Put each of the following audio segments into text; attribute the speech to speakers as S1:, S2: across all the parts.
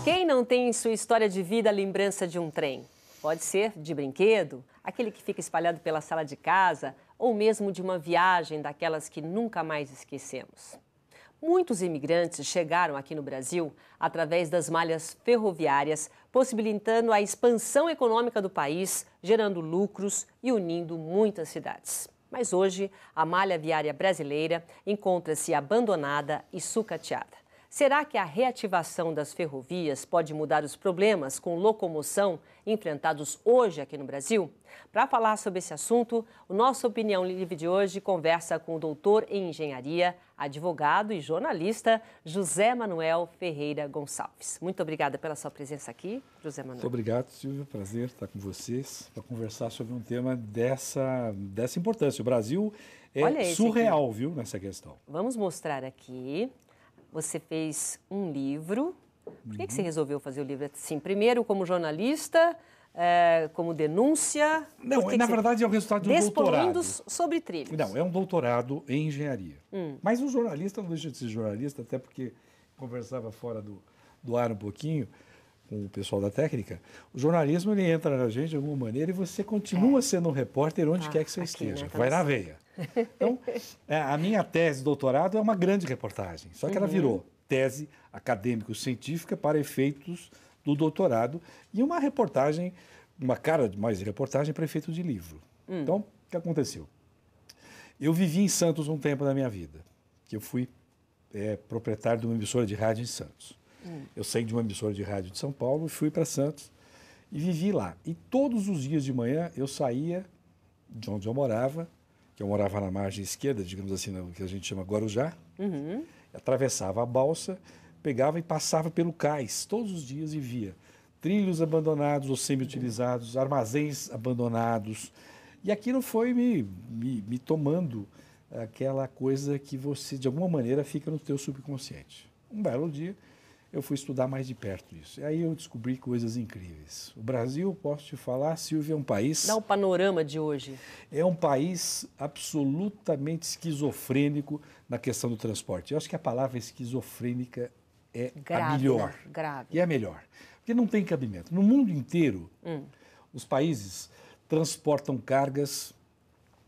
S1: Quem não tem em sua história de vida a lembrança de um trem? Pode ser de brinquedo, aquele que fica espalhado pela sala de casa, ou mesmo de uma viagem daquelas que nunca mais esquecemos. Muitos imigrantes chegaram aqui no Brasil através das malhas ferroviárias, possibilitando a expansão econômica do país, gerando lucros e unindo muitas cidades. Mas hoje, a malha viária brasileira encontra-se abandonada e sucateada. Será que a reativação das ferrovias pode mudar os problemas com locomoção enfrentados hoje aqui no Brasil? Para falar sobre esse assunto, o nosso Opinião Livre de hoje conversa com o doutor em engenharia, advogado e jornalista José Manuel Ferreira Gonçalves. Muito obrigada pela sua presença aqui, José Manuel.
S2: Muito obrigado, Silvia. Prazer estar com vocês para conversar sobre um tema dessa importância. O Brasil é surreal, viu, nessa questão.
S1: Vamos mostrar aqui. Você fez um livro. Por que você resolveu fazer o livro assim? Primeiro como jornalista, como denúncia?
S2: Não, na verdade é o resultado de um doutorado.
S1: Despoluindo sobre trilhos.
S2: Não, é um doutorado em engenharia. Mas o jornalista não deixa de ser jornalista, até porque conversava fora do ar um pouquinho com o pessoal da técnica. O jornalismo, ele entra na gente de alguma maneira e você continua sendo um repórter onde quer que você esteja. Né? Vai na veia. Então, a minha tese de doutorado é uma grande reportagem, só que ela virou tese acadêmico-científica para efeitos do doutorado e uma reportagem, uma cara de mais de reportagem para efeito de livro. Então, o que aconteceu? Eu vivi em Santos um tempo da minha vida, que eu fui proprietário de uma emissora de rádio em Santos. Eu saí de uma emissora de rádio de São Paulo e fui para Santos e vivi lá. E todos os dias de manhã eu saía de onde eu morava, que eu morava na margem esquerda, digamos assim, no que a gente chama Guarujá, atravessava a balsa, pegava e passava pelo cais todos os dias e via trilhos abandonados ou semi-utilizados, armazéns abandonados. E aquilo foi me tomando aquela coisa que você, de alguma maneira, fica no teu subconsciente. Um belo dia, eu fui estudar mais de perto isso. E aí eu descobri coisas incríveis. O Brasil, posso te falar, Silvia, é um país...
S1: Dá o panorama de hoje.
S2: É um país absolutamente esquizofrênico na questão do transporte. Eu acho que a palavra esquizofrênica é a melhor.
S1: Né? Grave.
S2: E é a melhor. Porque não tem cabimento. No mundo inteiro, os países transportam cargas,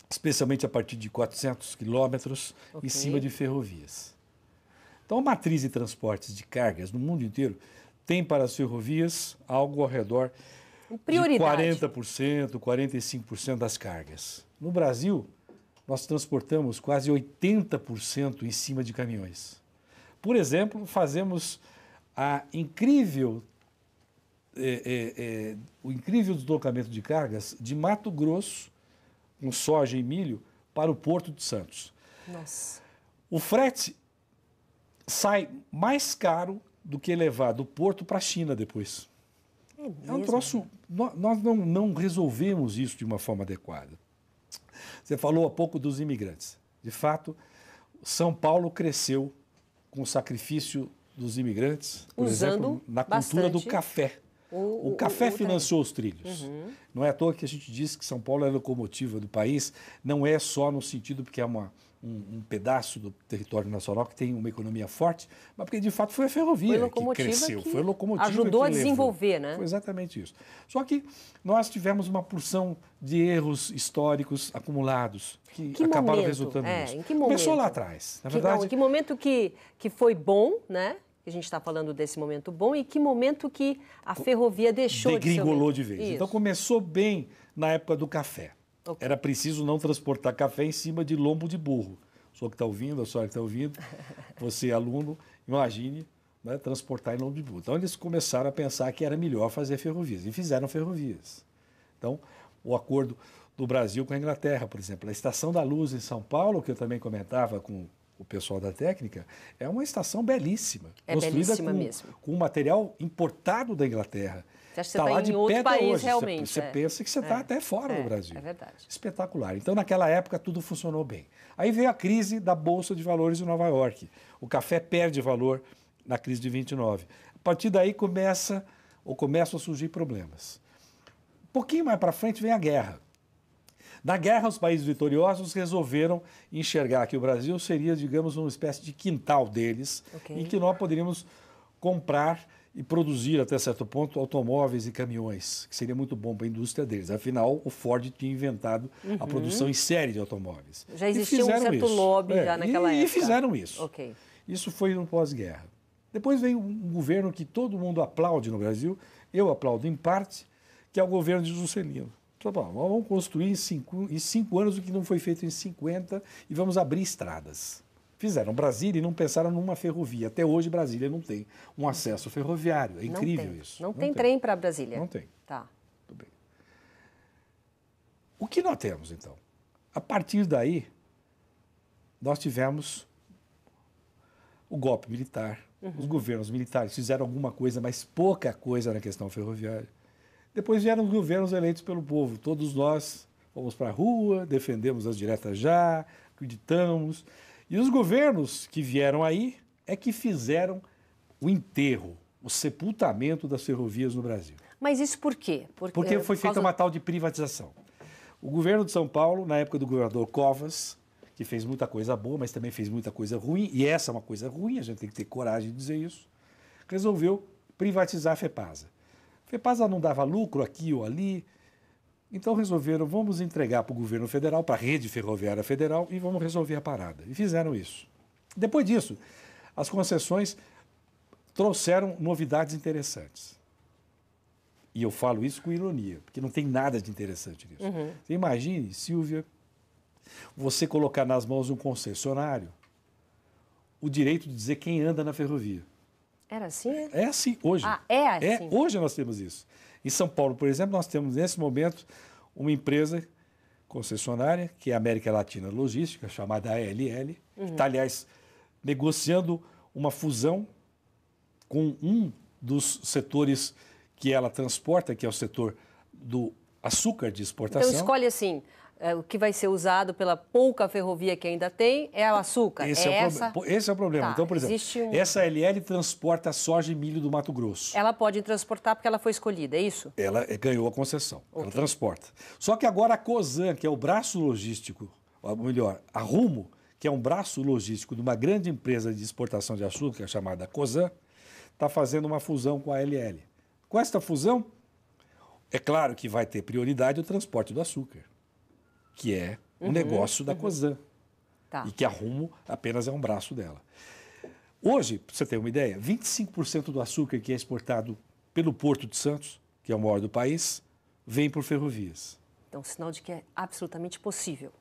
S2: especialmente a partir de 400 quilômetros, em cima de ferrovias. Então, a matriz de transportes de cargas no mundo inteiro tem para as ferrovias algo ao redor de 40%, 45% das cargas. No Brasil, nós transportamos quase 80% em cima de caminhões. Por exemplo, fazemos o incrível deslocamento de cargas de Mato Grosso, com soja e milho, para o Porto de Santos.
S1: Nossa.
S2: O frete sai mais caro do que levar do Porto para a China depois. É um troço... Nós não resolvemos isso de uma forma adequada. Você falou há pouco dos imigrantes. De fato, São Paulo cresceu com o sacrifício dos imigrantes, por exemplo, na cultura do café. O café financiou os trilhos. Não é à toa que a gente diz que São Paulo é a locomotiva do país, não é só no sentido porque é um pedaço do território nacional que tem uma economia forte, mas porque de fato foi a ferrovia que cresceu, foi a locomotiva
S1: ajudou
S2: que
S1: a desenvolver, né?
S2: Foi exatamente isso. Só que nós tivemos uma porção de erros históricos acumulados que acabaram resultando nisso.
S1: Em que momento?
S2: Começou lá atrás. Na verdade,
S1: em que momento que foi bom, né? A gente está falando desse momento bom, e que momento que a ferrovia deixou de ser...
S2: Degringolou de vez.
S1: Isso.
S2: Então começou bem na época do café. Era preciso não transportar café em cima de lombo de burro. O senhor que está ouvindo, a senhora que está ouvindo, você aluno, imagine, né, transportar em lombo de burro. Então eles começaram a pensar que era melhor fazer ferrovias, e fizeram ferrovias. Então, o acordo do Brasil com a Inglaterra, por exemplo, a Estação da Luz em São Paulo, que eu também comentava com o pessoal da técnica, é uma estação belíssima.
S1: É belíssima mesmo.
S2: Com material importado da Inglaterra.
S1: Você acha que você está em outro país hoje. Realmente.
S2: Você pensa que você está até fora do Brasil.
S1: É verdade.
S2: Espetacular. Então, naquela época, tudo funcionou bem. Aí veio a crise da Bolsa de Valores de Nova York. O café perde valor na crise de 29. A partir daí começam a surgir problemas. Um pouquinho mais para frente vem a guerra. Na guerra, os países vitoriosos resolveram enxergar que o Brasil seria, digamos, uma espécie de quintal deles, em que nós poderíamos comprar e produzir, até certo ponto, automóveis e caminhões, que seria muito bom para a indústria deles. Afinal, o Ford tinha inventado a produção em série de automóveis.
S1: Já existia um certo lobby já naquela época.
S2: E fizeram isso. Isso foi no pós-guerra. Depois veio um governo que todo mundo aplaude no Brasil, eu aplaudo em parte, que é o governo de Juscelino. Então, nós vamos construir em 5 anos o que não foi feito em 50 e vamos abrir estradas. Fizeram Brasília e não pensaram numa ferrovia. Até hoje, Brasília não tem um acesso ferroviário. É incrível isso.
S1: Não tem trem para Brasília?
S2: Não tem.
S1: Tá.
S2: Tudo bem. O que nós temos, então? A partir daí, nós tivemos o golpe militar. Os governos militares fizeram alguma coisa, mas pouca coisa na questão ferroviária. Depois vieram os governos eleitos pelo povo. Todos nós fomos para a rua, defendemos as diretas já, acreditamos. E os governos que vieram aí é que fizeram o enterro, o sepultamento das ferrovias no Brasil.
S1: Mas isso por quê?
S2: Porque foi feita uma tal de privatização. O governo de São Paulo, na época do governador Covas, que fez muita coisa boa, mas também fez muita coisa ruim, e essa é uma coisa ruim, a gente tem que ter coragem de dizer isso, resolveu privatizar a FEPASA. A FEPASA não dava lucro aqui ou ali, então resolveram, vamos entregar para o governo federal, para a rede ferroviária federal, e vamos resolver a parada. E fizeram isso. Depois disso, as concessões trouxeram novidades interessantes. E eu falo isso com ironia, porque não tem nada de interessante nisso. Você imagine, Silvia, você colocar nas mãos de um concessionário o direito de dizer quem anda na ferrovia.
S1: Era assim?
S2: É assim hoje.
S1: É assim?
S2: Hoje nós temos isso. Em São Paulo, por exemplo, nós temos nesse momento uma empresa concessionária, que é a América Latina Logística, chamada ALL, que está, aliás, negociando uma fusão com um dos setores que ela transporta, que é o setor do açúcar de exportação.
S1: Então escolhe assim, o que vai ser usado pela pouca ferrovia que ainda tem é o açúcar.
S2: Esse é o problema.
S1: Tá,
S2: então, por exemplo, essa ALL transporta soja e milho do Mato Grosso.
S1: Ela pode transportar porque ela foi escolhida, é isso?
S2: Ela ganhou a concessão, ela transporta. Só que agora a Cosan, que é o braço logístico, ou melhor, a Rumo, que é um braço logístico de uma grande empresa de exportação de açúcar chamada Cosan, está fazendo uma fusão com a ALL. Com esta fusão, é claro que vai ter prioridade o transporte do açúcar, que é um negócio da Cosan.
S1: Tá.
S2: E que a Rumo apenas é um braço dela. Hoje, para você ter uma ideia, 25% do açúcar que é exportado pelo Porto de Santos, que é o maior do país, vem por ferrovias.
S1: Então, sinal de que é absolutamente possível.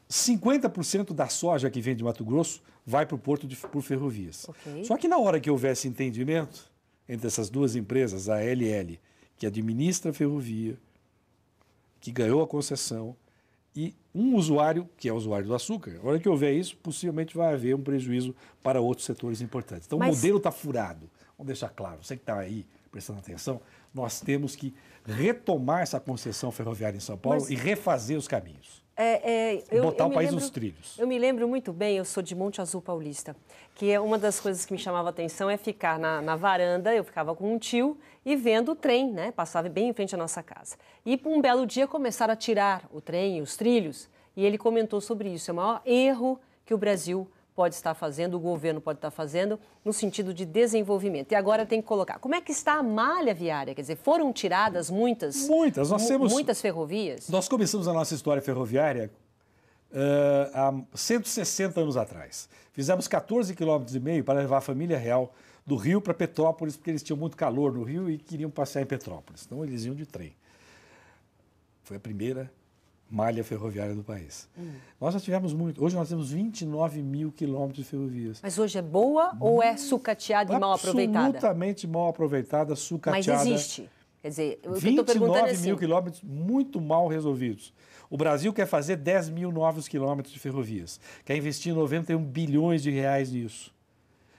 S2: 50% da soja que vem de Mato Grosso vai para o Porto por ferrovias. Só que na hora que houvesse entendimento entre essas duas empresas, a ALL, que administra a ferrovia, que ganhou a concessão, e um usuário, que é o usuário do açúcar, na hora que houver isso, possivelmente vai haver um prejuízo para outros setores importantes. Então, o modelo está furado. Vamos deixar claro, você que está aí prestando atenção, nós temos que retomar essa concessão ferroviária em São Paulo e refazer os caminhos. Botar o país nos trilhos.
S1: Eu me lembro muito bem, eu sou de Monte Azul Paulista, que é uma das coisas que me chamava a atenção é ficar na varanda, eu ficava com um tio e vendo o trem, né? Passava bem em frente à nossa casa. E um belo dia começaram a tirar o trem, os trilhos, e ele comentou sobre isso. É o maior erro que o Brasil pode estar fazendo, o governo pode estar fazendo, no sentido de desenvolvimento. E agora tem que colocar. Como é que está a malha viária? Quer dizer, foram tiradas muitas?
S2: Muitas. Nós temos
S1: muitas ferrovias?
S2: Nós começamos a nossa história ferroviária há 160 anos atrás. Fizemos 14,5 km para levar a família real do Rio para Petrópolis, porque eles tinham muito calor no Rio e queriam passear em Petrópolis. Então, eles iam de trem. Foi a primeira malha ferroviária do país. Nós já tivemos muito. Hoje nós temos 29 mil quilômetros de ferrovias.
S1: Mas hoje é boa ou é sucateada e mal aproveitada?
S2: Absolutamente mal aproveitada, sucateada.
S1: Mas existe. Quer dizer, o que eu
S2: 29
S1: estou perguntando é assim,
S2: mil quilômetros muito mal resolvidos. O Brasil quer fazer 10 mil novos quilômetros de ferrovias. Quer investir 91 bilhões de reais nisso.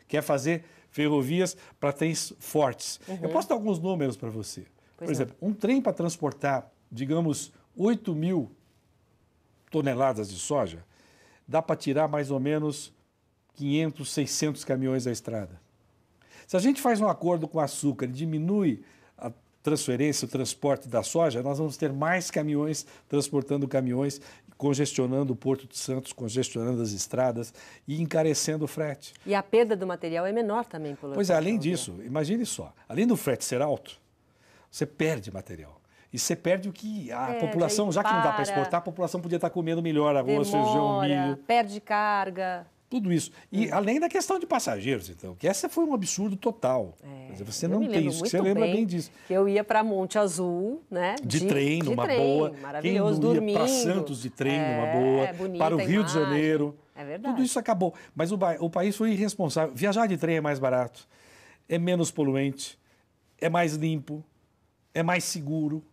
S2: Quer fazer ferrovias para trens fortes. Eu posso dar alguns números para você. Por exemplo, um trem para transportar, digamos, 8 mil toneladas de soja, dá para tirar mais ou menos 500, 600 caminhões da estrada. Se a gente faz um acordo com o açúcar e diminui a transferência, o transporte da soja, nós vamos ter mais caminhões transportando caminhões, congestionando o Porto de Santos, congestionando as estradas e encarecendo o frete.
S1: E a perda do material é menor também pelo
S2: Pois é, além disso, imagine só, além do frete ser alto, você perde material. E você perde o que a população, já que não dá para exportar, a população podia estar comendo melhor arroz, feijão, milho.
S1: Perde carga.
S2: Tudo isso. E além da questão de passageiros, então, que essa foi um absurdo total. Quer dizer, você não tem isso, você lembra bem disso.
S1: Que eu ia para Monte Azul, né?
S2: De trem, numa boa.
S1: Maravilhoso,
S2: quem
S1: dormindo.
S2: Para Santos de trem, numa boa.
S1: Bonita
S2: para o Rio de Janeiro.
S1: É verdade.
S2: Tudo isso acabou. Mas o país foi irresponsável. Viajar de trem é mais barato, é menos poluente, é mais limpo, é mais seguro.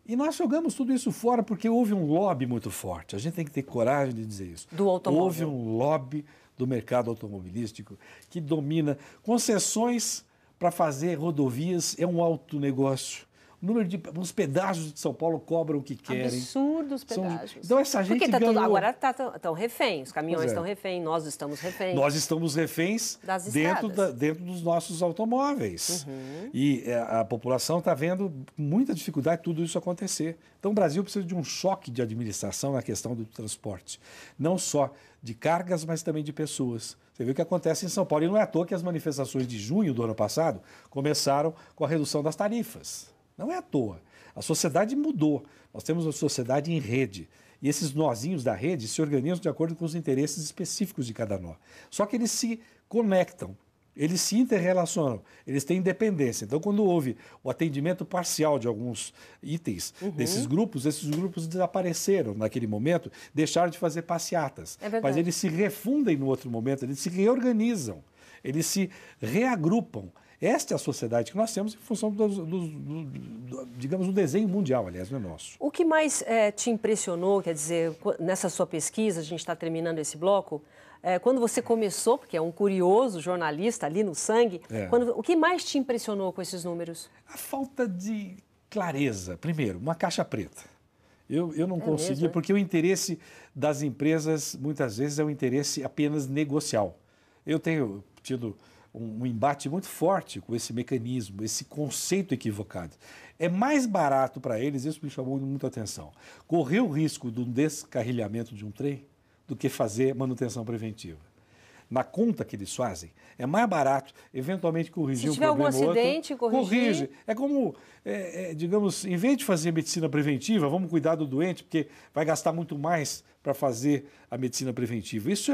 S2: E nós jogamos tudo isso fora porque houve um lobby muito forte. A gente tem que ter coragem de dizer isso.
S1: Do automóvel.
S2: Houve um lobby do mercado automobilístico que domina concessões para fazer rodovias, é um alto negócio. O número de os pedágios de São Paulo cobram o que querem.
S1: Absurdos pedágios.
S2: Então essa gente
S1: porque
S2: ganhou.
S1: Agora estão reféns, os caminhões estão reféns, nós estamos reféns.
S2: Nós estamos reféns dentro dos nossos automóveis. E a população está vendo com muita dificuldade tudo isso acontecer. Então o Brasil precisa de um choque de administração na questão do transporte. Não só de cargas, mas também de pessoas. Você viu o que acontece em São Paulo. E não é à toa que as manifestações de junho do ano passado começaram com a redução das tarifas. Não é à toa. A sociedade mudou. Nós temos uma sociedade em rede. E esses nozinhos da rede se organizam de acordo com os interesses específicos de cada nó. Só que eles se conectam, eles se interrelacionam, eles têm independência. Então, quando houve o atendimento parcial de alguns itens desses grupos, esses grupos desapareceram naquele momento, deixaram de fazer passeatas. Mas eles se refundem no outro momento, eles se reorganizam, eles se reagrupam. Esta é a sociedade que nós temos em função digamos, do desenho mundial, aliás, não é nosso.
S1: O que mais te impressionou, quer dizer, nessa sua pesquisa, a gente está terminando esse bloco, quando você começou, porque é um curioso jornalista ali no sangue, o que mais te impressionou com esses números?
S2: A falta de clareza. Primeiro, uma caixa preta. Eu não consegui, porque o interesse das empresas, muitas vezes, é um interesse apenas negocial. Eu tenho tido um embate muito forte com esse mecanismo, esse conceito equivocado. É mais barato para eles, isso me chamou muita atenção, correr o risco do descarrilhamento de um trem do que fazer manutenção preventiva. Na conta que eles fazem, é mais barato eventualmente corrigir um problema.
S1: Se tiver algum acidente,
S2: corrige. É como, digamos, em vez de fazer medicina preventiva, vamos cuidar do doente, porque vai gastar muito mais para fazer a medicina preventiva. Isso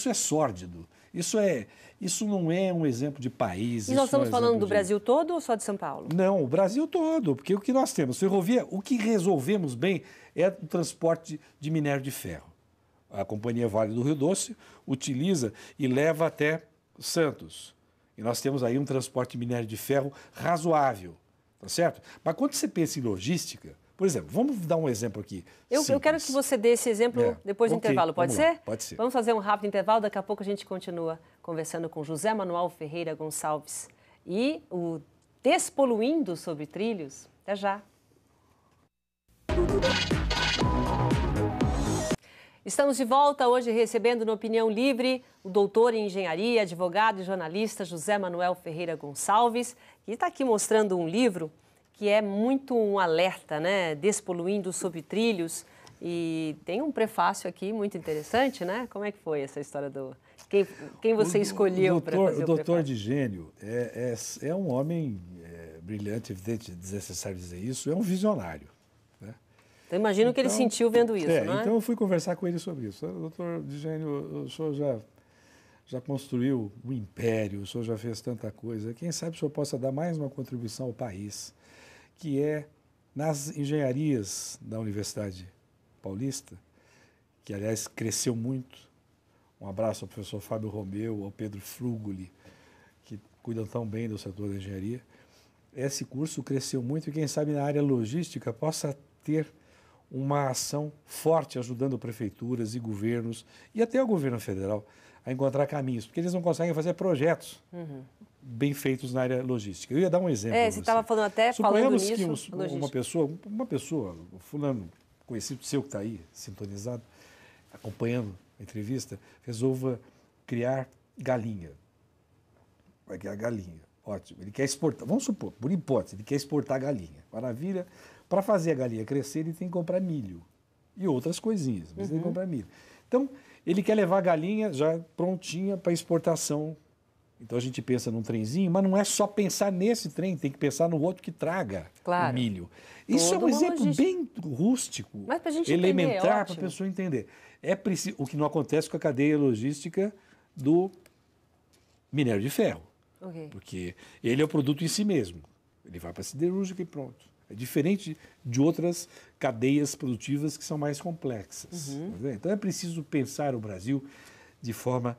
S2: é sórdido. Isso não é um exemplo de país.
S1: E nós estamos falando do Brasil todo ou só de São Paulo?
S2: Não, o Brasil todo, porque o que nós temos, ferrovia, o que resolvemos bem é o transporte de minério de ferro. A Companhia Vale do Rio Doce utiliza e leva até Santos. E nós temos aí um transporte de minério de ferro razoável, tá certo? Mas quando você pensa em logística, por exemplo, vamos dar um exemplo aqui.
S1: Eu quero que você dê esse exemplo depois do intervalo, pode ser?
S2: Pode ser.
S1: Vamos fazer um rápido intervalo, daqui a pouco a gente continua conversando com José Manuel Ferreira Gonçalves e o Despoluindo sobre Trilhos. Até já. Estamos de volta hoje recebendo no Opinião Livre o doutor em engenharia, advogado e jornalista José Manuel Ferreira Gonçalves, que está aqui mostrando um livro que é muito um alerta, né? Despoluindo sobre trilhos. E tem um prefácio aqui muito interessante, né? Como é que foi essa história do... Quem você escolheu para fazer o prefácio?
S2: O doutor de gênio é um homem brilhante, evidente, desnecessário dizer isso, é um visionário.
S1: Então, imagino que ele sentiu vendo isso, não é?
S2: Então, eu fui conversar com ele sobre isso. Doutor de gênio, o senhor já construiu um império, o senhor já fez tanta coisa. Quem sabe o senhor possa dar mais uma contribuição ao país, que é nas engenharias da Universidade Paulista, que, aliás, cresceu muito. Um abraço ao professor Fábio Romeu, ao Pedro Frugoli, que cuidam tão bem do setor da engenharia. Esse curso cresceu muito e, quem sabe, na área logística possa ter uma ação forte ajudando prefeituras e governos e até o governo federal a encontrar caminhos, porque eles não conseguem fazer projetos bem feitos na área logística. Eu ia dar um exemplo.
S1: Você estava falando até falando nisso.
S2: Suponhamos que uma pessoa, o fulano conhecido seu que está aí, sintonizado, acompanhando a entrevista, resolva criar galinha. Vai criar galinha. ótimo. Ele quer exportar, vamos supor, por hipótese, ele quer exportar galinha. Maravilha. Para fazer a galinha crescer, ele tem que comprar milho e outras coisinhas, mas ele tem que comprar milho. Então, ele quer levar a galinha já prontinha para exportação. Então, a gente pensa num trenzinho, mas não é só pensar nesse trem, tem que pensar no outro que traga o milho. Isso é um exemplo bem rústico, elementar para a pessoa entender. É preciso, o que não acontece com a cadeia logística do minério de ferro. Porque ele é o produto em si mesmo. Ele vai para a siderúrgica e pronto. É diferente de outras cadeias produtivas que são mais complexas. Então, é preciso pensar o Brasil de forma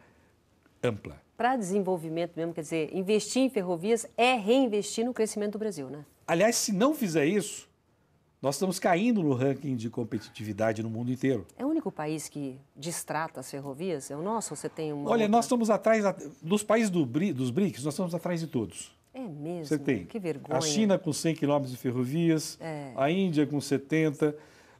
S2: ampla.
S1: Para desenvolvimento mesmo, quer dizer, investir em ferrovias é reinvestir no crescimento do Brasil, né?
S2: Aliás, se não fizer isso, nós estamos caindo no ranking de competitividade no mundo inteiro.
S1: É o único país que destrata as ferrovias? É o nosso ou você tem uma
S2: Olha, nós estamos atrás, dos países dos BRICS, nós estamos atrás de todos.
S1: É mesmo?
S2: Você tem
S1: que vergonha.
S2: A China com 100 quilômetros de ferrovias, a Índia com 70,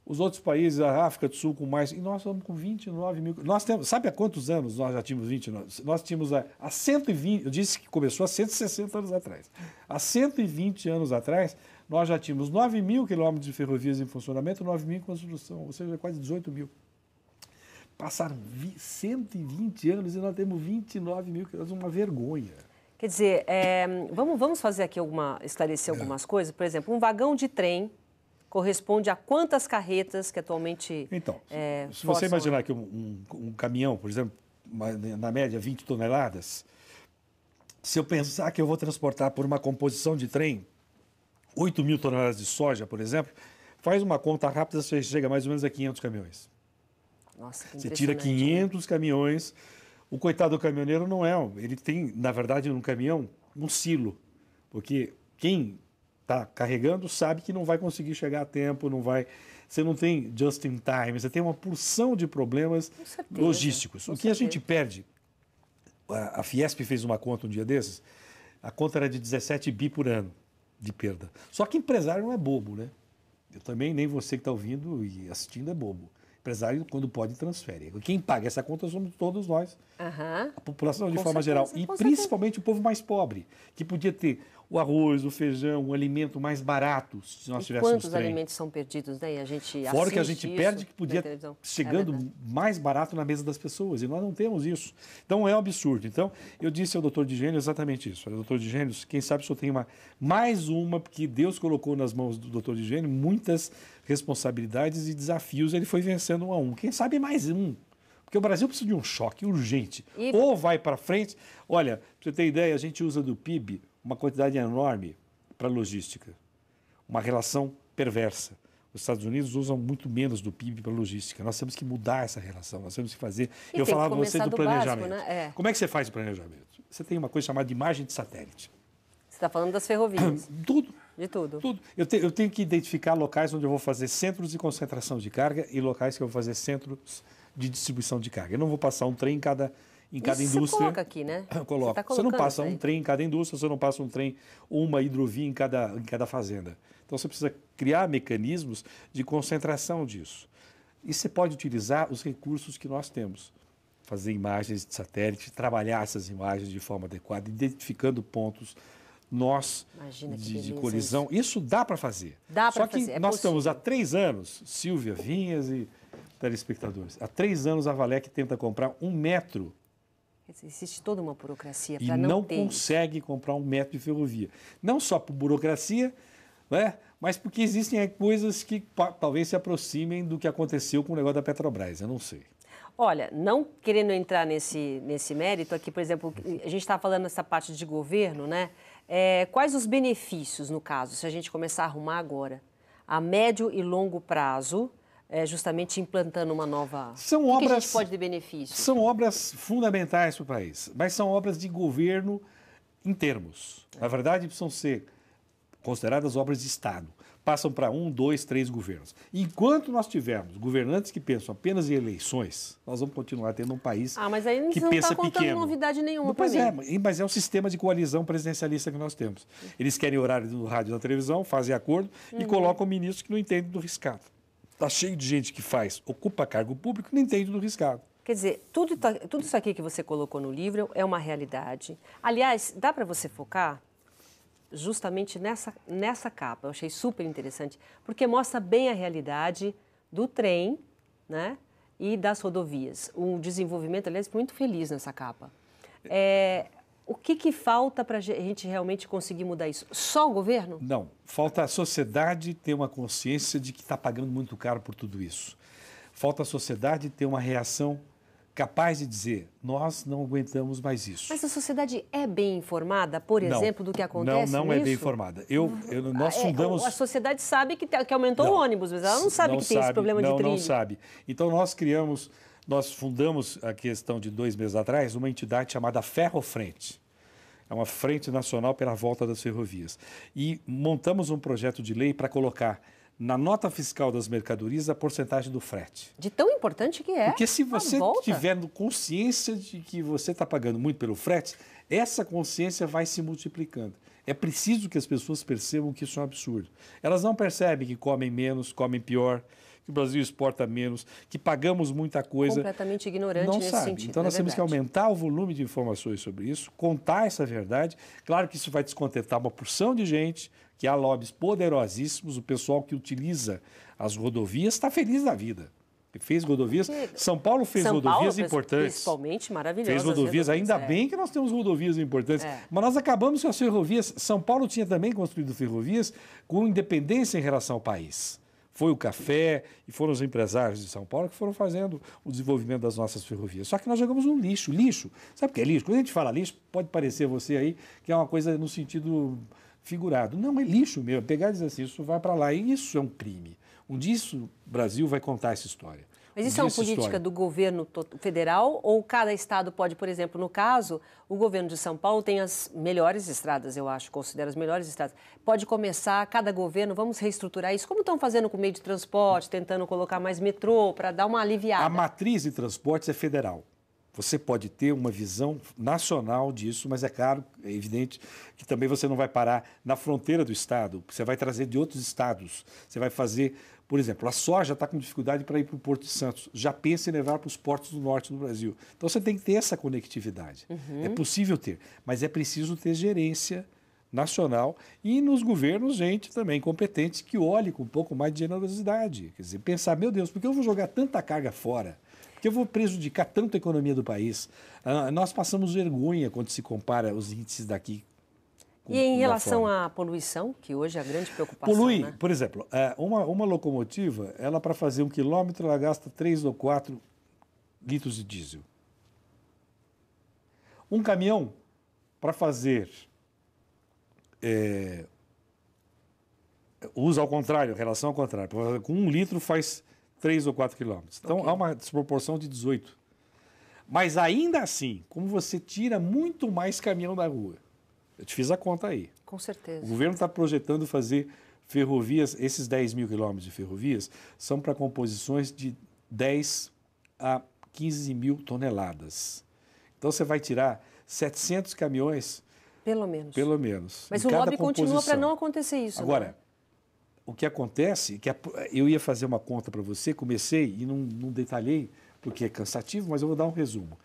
S2: os outros países, a África do Sul com mais, e nós estamos com 29 mil. Nós temos, sabe há quantos anos nós já tínhamos 29? Nós tínhamos há 120, eu disse que começou há 160 anos atrás. Há 120 anos atrás, nós já tínhamos 9 mil quilômetros de ferrovias em funcionamento, 9 mil em construção, ou seja, quase 18 mil. Passaram 120 anos e nós temos 29 mil quilômetros, uma vergonha.
S1: Quer dizer, vamos fazer aqui esclarecer algumas coisas. Por exemplo, um vagão de trem corresponde a quantas carretas que atualmente...
S2: Então, se você imaginar que um caminhão, por exemplo, na média 20 toneladas, se eu pensar que eu vou transportar por uma composição de trem 8 mil toneladas de soja, por exemplo, faz uma conta rápida, você chega mais ou menos a 500 caminhões.
S1: Nossa, que
S2: você tira 500 caminhões, o coitado do caminhoneiro não é, ele tem, na verdade, no caminhão, um silo, porque quem está carregando sabe que não vai conseguir chegar a tempo, você não tem just in time, você tem uma porção de problemas logísticos. O que a gente perde, a Fiesp fez uma conta um dia desses, a conta era de 17 bi por ano de perda. Só que empresário não é bobo, né? Eu também, nem você que está ouvindo e assistindo é bobo. Empresário, quando pode, transfere. Quem paga essa conta somos todos nós, a população de forma geral. E principalmente o povo mais pobre, que podia ter o arroz, o feijão, um alimento mais barato, se nós tivéssemos
S1: quantos alimentos são perdidos, né? E a gente
S2: fora que a gente perde, que podia chegando mais barato na mesa das pessoas, e nós não temos isso. Então, é um absurdo. Então, eu disse ao doutor Digênio exatamente isso. Olha, doutor Digênio, quem sabe o senhor tem mais uma, porque Deus colocou nas mãos do doutor Digênio muitas responsabilidades e desafios, ele foi vencendo um a um. Quem sabe mais um. Porque o Brasil precisa de um choque urgente. Ou vai para frente... Olha, para você ter ideia, a gente usa do PIB uma quantidade enorme para logística. Uma relação perversa. Os Estados Unidos usam muito menos do PIB para logística. Nós temos que mudar essa relação, nós temos que fazer... Eu falava com você do planejamento. Básico, né? Como é que você faz o planejamento? Você tem uma coisa chamada de imagem de satélite.
S1: Você está falando das ferrovias?
S2: Tudo.
S1: De tudo.
S2: Tudo. Eu tenho que identificar locais onde eu vou fazer centros de concentração de carga e locais que eu vou fazer centros de distribuição de carga. Eu não vou passar um trem em cada indústria.
S1: Você coloca aqui, né?
S2: Eu coloco. Você não passa um trem em cada indústria, você não passa um trem ou uma hidrovia em cada fazenda. Então, você precisa criar mecanismos de concentração disso. E você pode utilizar os recursos que nós temos. Fazer imagens de satélite, trabalhar essas imagens de forma adequada, identificando pontos de colisão. Isso dá para fazer. Só que nós estamos há 3 anos, Silvia Vinhas e telespectadores, há 3 anos a Valec tenta comprar 1 metro.
S1: Existe toda uma burocracia
S2: para não ter. E não consegue comprar 1 metro de ferrovia. Não só por burocracia, né, mas porque existem coisas que talvez se aproximem do que aconteceu com o negócio da Petrobras, eu não sei.
S1: Olha, não querendo entrar nesse mérito aqui, por exemplo, a gente está falando nessa parte de governo, né? Quais os benefícios, no caso, se a gente começar a arrumar agora, a médio e longo prazo, justamente implantando uma nova... O que a gente pode ter benefício?
S2: São obras fundamentais para o país, mas são obras de governo em termos. Na verdade, precisam ser consideradas obras de Estado. Passam para 1, 2, 3 governos. Enquanto nós tivermos governantes que pensam apenas em eleições, nós vamos continuar tendo um país
S1: mas aí
S2: que
S1: não
S2: pensa
S1: tá contando
S2: pequeno.
S1: Novidade nenhuma.
S2: Pois mas é um sistema de coalizão presidencialista que nós temos. Eles querem horário do rádio e da televisão, fazem acordo e colocam ministros que não entendem do riscado. Está cheio de gente que ocupa cargo público e não entende do riscado.
S1: Quer dizer, tudo isso aqui que você colocou no livro é uma realidade. Aliás, dá para você focar justamente nessa capa. Eu achei super interessante, porque mostra bem a realidade do trem, né, e das rodovias. Um desenvolvimento, aliás, muito feliz nessa capa. O que falta para a gente realmente conseguir mudar isso? Só o governo?
S2: Não. Falta a sociedade ter uma consciência de que está pagando muito caro por tudo isso. Falta a sociedade ter uma reação capaz de dizer, nós não aguentamos mais isso.
S1: Mas a sociedade é bem informada, por exemplo, do que acontece
S2: Não
S1: nisso?
S2: é bem informada. Nós fundamos...
S1: A sociedade sabe que aumentou o ônibus, mas ela não sabe que tem esse problema de trilho.
S2: Não sabe. Então, nós fundamos a questão de 2 meses atrás, uma entidade chamada Ferrofrente. É uma frente nacional pela volta das ferrovias. E montamos um projeto de lei para colocar na nota fiscal das mercadorias a porcentagem do frete.
S1: De tão importante que é.
S2: Porque se você tiver consciência de que você está pagando muito pelo frete, essa consciência vai se multiplicando. É preciso que as pessoas percebam que isso é um absurdo. Elas não percebem que comem menos, comem pior, que o Brasil exporta menos, que pagamos muita coisa.
S1: Completamente ignorante nesse sentido.
S2: Então nós temos que aumentar o volume de informações sobre isso, contar essa verdade. Claro que isso vai descontentar uma porção de gente, que há lobbies poderosíssimos, o pessoal que utiliza as rodovias está feliz da vida. Fez rodovias. São Paulo fez rodovias importantes.
S1: Principalmente maravilhosas.
S2: Fez rodovias, ainda bem que nós temos rodovias importantes. Mas nós acabamos com as ferrovias. São Paulo tinha também construído ferrovias com independência em relação ao país. Foi o café e foram os empresários de São Paulo que foram fazendo o desenvolvimento das nossas ferrovias. Só que nós jogamos no lixo. Lixo, sabe o que é lixo? Quando a gente fala lixo, pode parecer a você aí que é uma coisa no sentido figurado. Não, é lixo mesmo. Pegar e dizer assim, isso vai para lá. E isso é um crime. Um dia o Brasil vai contar essa história.
S1: Mas isso é uma política do governo federal ou cada estado pode, por exemplo, no caso, o governo de São Paulo tem as melhores estradas, eu acho, considero as melhores estradas. Pode começar, cada governo, vamos reestruturar isso, como estão fazendo com o meio de transporte, tentando colocar mais metrô para dar uma aliviada.
S2: A matriz de transportes é federal. Você pode ter uma visão nacional disso, mas é claro, é evidente que também você não vai parar na fronteira do estado, você vai trazer de outros estados, você vai fazer... Por exemplo, a soja está com dificuldade para ir para o Porto de Santos. Já pensa em levar para os portos do norte do Brasil. Então, você tem que ter essa conectividade. É possível ter, mas é preciso ter gerência nacional e nos governos gente também competente que olhe com um pouco mais de generosidade. Quer dizer, pensar, meu Deus, por que eu vou jogar tanta carga fora? Por que eu vou prejudicar tanto a economia do país? Nós passamos vergonha quando se compara os índices daqui.
S1: E em relação à poluição, que hoje é a grande preocupação,
S2: polui,
S1: né?
S2: Por exemplo, uma locomotiva, ela para fazer 1 quilômetro, ela gasta 3 ou 4 litros de diesel. Um caminhão, para fazer, usa ao contrário, relação ao contrário, com 1 litro faz 3 ou 4 quilômetros. Então, há uma desproporção de 18. Mas ainda assim, como você tira muito mais caminhão da rua, eu te fiz a conta aí.
S1: Com certeza.
S2: O governo está projetando fazer ferrovias, esses 10 mil quilômetros de ferrovias, são para composições de 10 a 15 mil toneladas. Então, você vai tirar 700 caminhões...
S1: Pelo menos.
S2: Pelo menos.
S1: Mas o lobby continua para não acontecer isso.
S2: Agora,
S1: né?
S2: O que acontece, eu ia fazer uma conta para você, comecei e não detalhei, porque é cansativo, mas eu vou dar um resumo.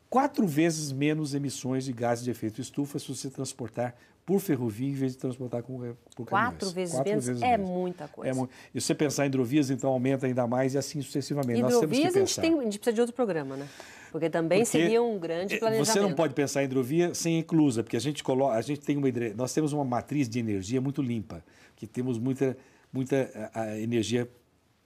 S2: 4 vezes menos emissões de gases de efeito estufa se você transportar por ferrovia em vez de transportar por caminhões.
S1: 4 vezes menos é muita coisa.
S2: E se você pensar em hidrovias, então aumenta ainda mais e assim sucessivamente.
S1: Hidrovias a gente precisa de outro programa, né? Porque também seria um grande planejamento.
S2: Você não pode pensar em hidrovia sem inclusa, porque nós temos uma matriz de energia muito limpa, que temos muita energia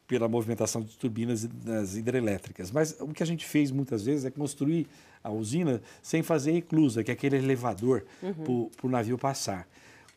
S2: pela movimentação de turbinas das hidrelétricas. Mas o que a gente fez muitas vezes é construir a usina sem fazer a eclusa, que é aquele elevador para o navio passar.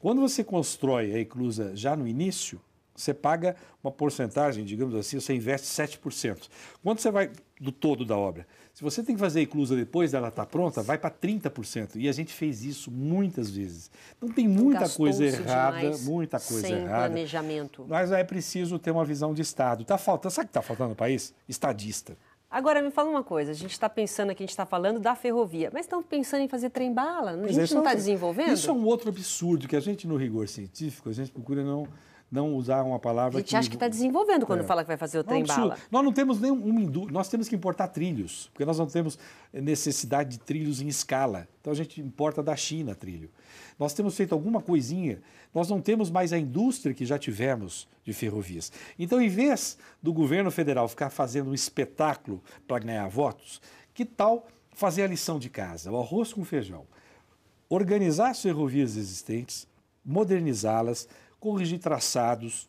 S2: Quando você constrói a eclusa já no início, você paga uma porcentagem, digamos assim, você investe 7%. Quando você vai do todo da obra, se você tem que fazer a eclusa depois dela estar pronta, vai para 30%. E a gente fez isso muitas vezes. Então tem muita coisa errada, muita coisa errada.
S1: Sem planejamento.
S2: Mas é preciso ter uma visão de Estado. Sabe o que está faltando no país? Estadista.
S1: Agora, me fala uma coisa, a gente está pensando aqui, a gente está falando da ferrovia, mas estão pensando em fazer trem-bala? A gente não está desenvolvendo?
S2: Isso é um outro absurdo, que a gente, no rigor científico, a gente procura não usar uma palavra.
S1: A gente acha que está desenvolvendo quando fala que vai fazer o trem-bala.
S2: Nós não temos nenhuma indústria, nós temos que importar trilhos, porque nós não temos necessidade de trilhos em escala. Então a gente importa da China trilho. Nós temos feito alguma coisinha, nós não temos mais a indústria que já tivemos de ferrovias. Então, em vez do governo federal ficar fazendo um espetáculo para ganhar votos, que tal fazer a lição de casa, o arroz com feijão? Organizar as ferrovias existentes, modernizá-las, corrigir traçados,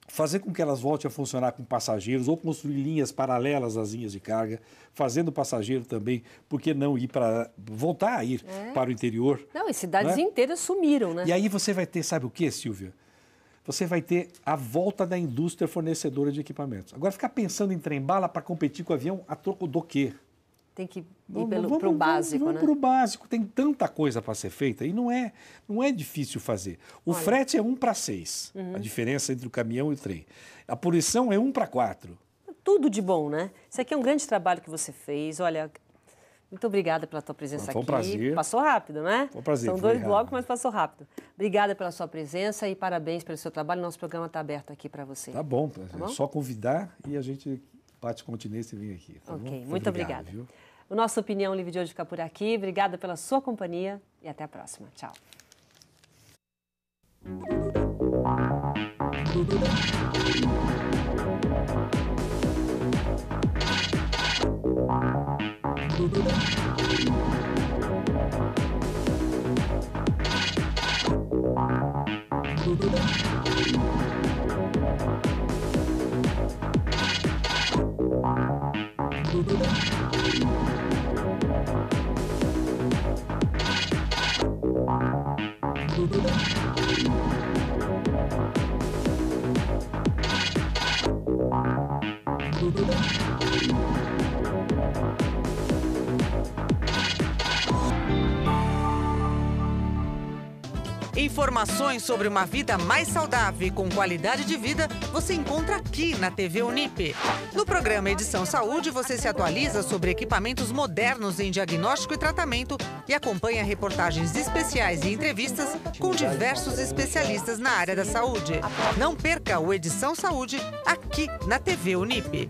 S2: fazer com que elas voltem a funcionar com passageiros ou construir linhas paralelas às linhas de carga, fazendo o passageiro também, por que não voltar a ir para o interior?
S1: Não, e cidades inteiras sumiram, né?
S2: E aí você vai ter, sabe o que, Silvia? Você vai ter a volta da indústria fornecedora de equipamentos. Agora, ficar pensando em trem-bala para competir com o avião, a troco do quê?
S1: Tem que ir para o básico, né?
S2: Vamos para o básico, tem tanta coisa para ser feita e não é difícil fazer. O frete é 1:6, a diferença entre o caminhão e o trem. A poluição é 1:4.
S1: Tudo de bom, né? Isso aqui é um grande trabalho que você fez. Olha, muito obrigada pela tua presença aqui.
S2: Foi um prazer.
S1: Passou rápido, né?
S2: Foi um prazer.
S1: São 2 blocos, mas passou rápido. Obrigada pela sua presença e parabéns pelo seu trabalho. Nosso programa está aberto aqui para você.
S2: Tá bom, é só convidar e a gente bate continência e vem aqui. Tá
S1: ok,
S2: bom?
S1: muito obrigada.
S2: Viu?
S1: O nosso Opinião Livre de hoje fica por aqui. Obrigada pela sua companhia e até a próxima. Tchau.
S3: Informações sobre uma vida mais saudável e com qualidade de vida você encontra aqui na TV Unip. No programa Edição Saúde, você se atualiza sobre equipamentos modernos em diagnóstico e tratamento e acompanha reportagens especiais e entrevistas com diversos especialistas na área da saúde. Não perca o Edição Saúde aqui na TV Unip.